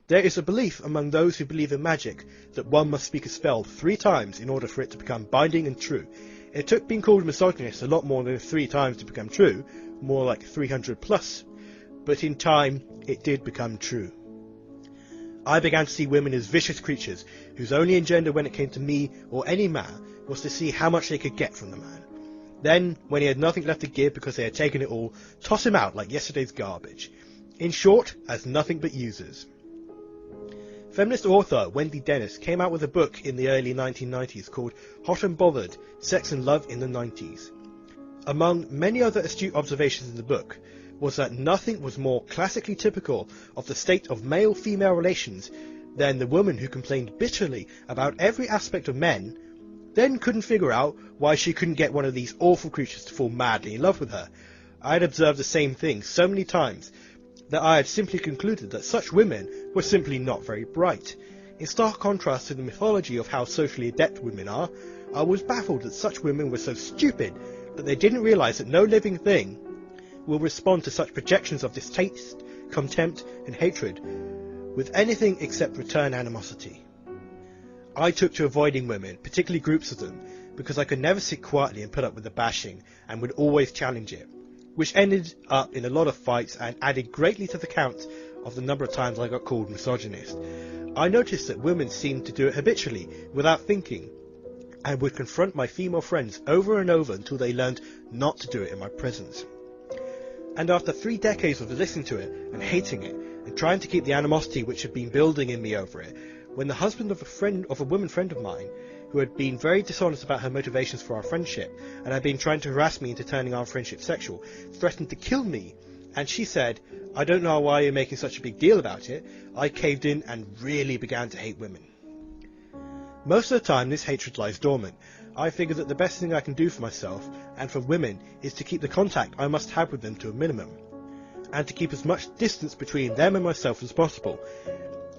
There is a belief among those who believe in magic that one must speak a spell 3 times in order for it to become binding and true. It took being called a misogynist a lot more than 3 times to become true, more like 300 plus, but in time it did become true. I began to see women as vicious creatures whose only agenda when it came to me or any man was to see how much they could get from the man. Then, when he had nothing left to give because they had taken it all, toss him out like yesterday's garbage. In short, as nothing but users. Feminist author Wendy Dennis came out with a book in the early 1990s called Hot and Bothered, Sex and Love in the 90s. Among many other astute observations in the book was that nothing was more classically typical of the state of male-female relations than the woman who complained bitterly about every aspect of men, then couldn't figure out why she couldn't get one of these awful creatures to fall madly in love with her. I had observed the same thing so many times that I had simply concluded that such women were simply not very bright. In stark contrast to the mythology of how socially adept women are, I was baffled that such women were so stupid that they didn't realise that no living thing will respond to such projections of distaste, contempt and hatred with anything except return animosity. I took to avoiding women, particularly groups of them, because I could never sit quietly and put up with the bashing and would always challenge it, which ended up in a lot of fights and added greatly to the count of the number of times I got called misogynist. I noticed that women seemed to do it habitually, without thinking, and would confront my female friends over and over until they learned not to do it in my presence. And after 3 decades of listening to it and hating it, and trying to keep the animosity which had been building in me over it, when the husband of a woman friend of mine, who had been very dishonest about her motivations for our friendship, and had been trying to harass me into turning our friendship sexual, threatened to kill me, and she said, "I don't know why you're making such a big deal about it," I caved in and really began to hate women. Most of the time this hatred lies dormant. I figure that the best thing I can do for myself, and for women, is to keep the contact I must have with them to a minimum, and to keep as much distance between them and myself as possible.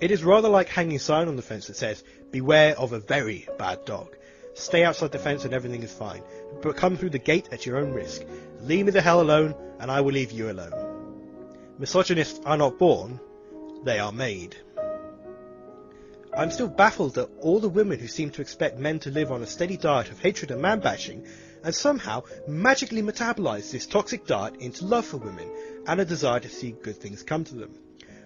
It is rather like hanging a sign on the fence that says, "Beware of a very bad dog. Stay outside the fence and everything is fine, but come through the gate at your own risk. Leave me the hell alone, and I will leave you alone." Misogynists are not born, they are made. I'm still baffled at all the women who seem to expect men to live on a steady diet of hatred and man-bashing, and somehow magically metabolize this toxic diet into love for women, and a desire to see good things come to them.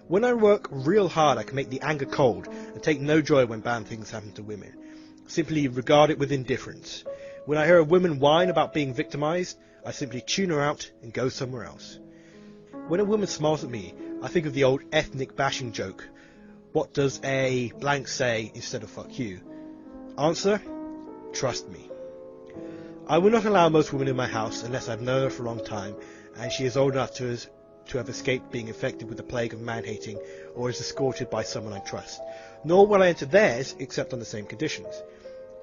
When I work real hard, I can make the anger cold, and take no joy when bad things happen to women. Simply regard it with indifference. When I hear a woman whine about being victimized, I simply tune her out and go somewhere else. When a woman smiles at me, I think of the old ethnic bashing joke. What does a blank say instead of fuck you? Answer: trust me. I will not allow most women in my house unless I've known her for a long time and she is old enough to have escaped being infected with the plague of man-hating or is escorted by someone I trust. Nor will I enter theirs except on the same conditions.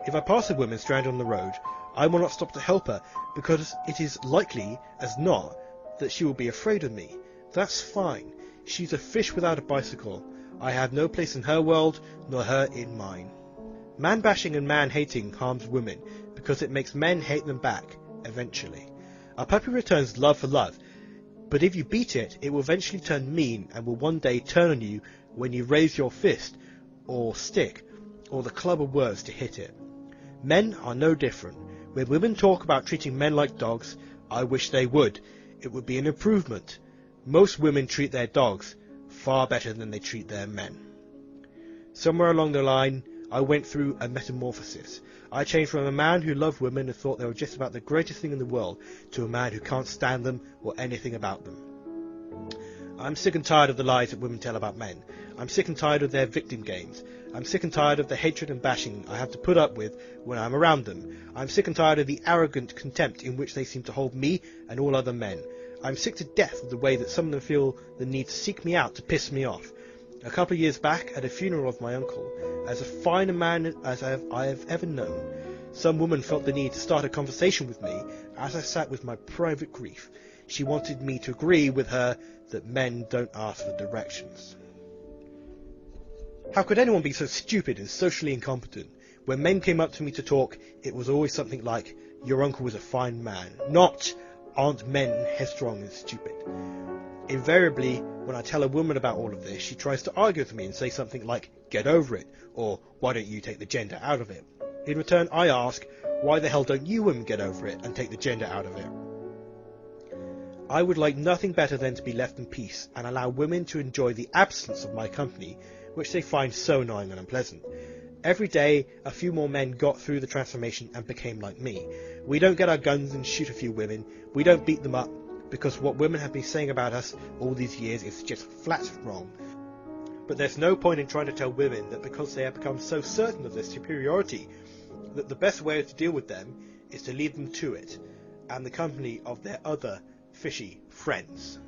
If I pass a woman stranded on the road, I will not stop to help her because it is likely as not that she will be afraid of me. That's fine. She's a fish without a bicycle. I have no place in her world, nor her in mine. Man-bashing and man-hating harms women, because it makes men hate them back, eventually. A puppy returns love for love, but if you beat it, it will eventually turn mean and will one day turn on you when you raise your fist, or stick, or the club of words to hit it. Men are no different. When women talk about treating men like dogs, I wish they would. It would be an improvement. Most women treat their dogs far better than they treat their men. Somewhere along the line, I went through a metamorphosis. I changed from a man who loved women and thought they were just about the greatest thing in the world to a man who can't stand them or anything about them. I'm sick and tired of the lies that women tell about men. I'm sick and tired of their victim games. I'm sick and tired of the hatred and bashing I have to put up with when I'm around them. I'm sick and tired of the arrogant contempt in which they seem to hold me and all other men. I'm sick to death of the way that some of them feel the need to seek me out to piss me off. A couple of years back, at a funeral of my uncle, as a fine a man as I have ever known, some woman felt the need to start a conversation with me as I sat with my private grief. She wanted me to agree with her that men don't ask for directions. How could anyone be so stupid and socially incompetent? When men came up to me to talk, it was always something like, "Your uncle was a fine man," not, aren't men headstrong and stupid? Invariably, when I tell a woman about all of this, she tries to argue with me and say something like, get over it, or why don't you take the gender out of it? In return, I ask, why the hell don't you women get over it and take the gender out of it? I would like nothing better than to be left in peace and allow women to enjoy the absence of my company, which they find so annoying and unpleasant. Every day, a few more men got through the transformation and became like me. We don't get our guns and shoot a few women. We don't beat them up, because what women have been saying about us all these years is just flat wrong. But there's no point in trying to tell women that because they have become so certain of their superiority, that the best way to deal with them is to leave them to it, and the company of their other fishy friends.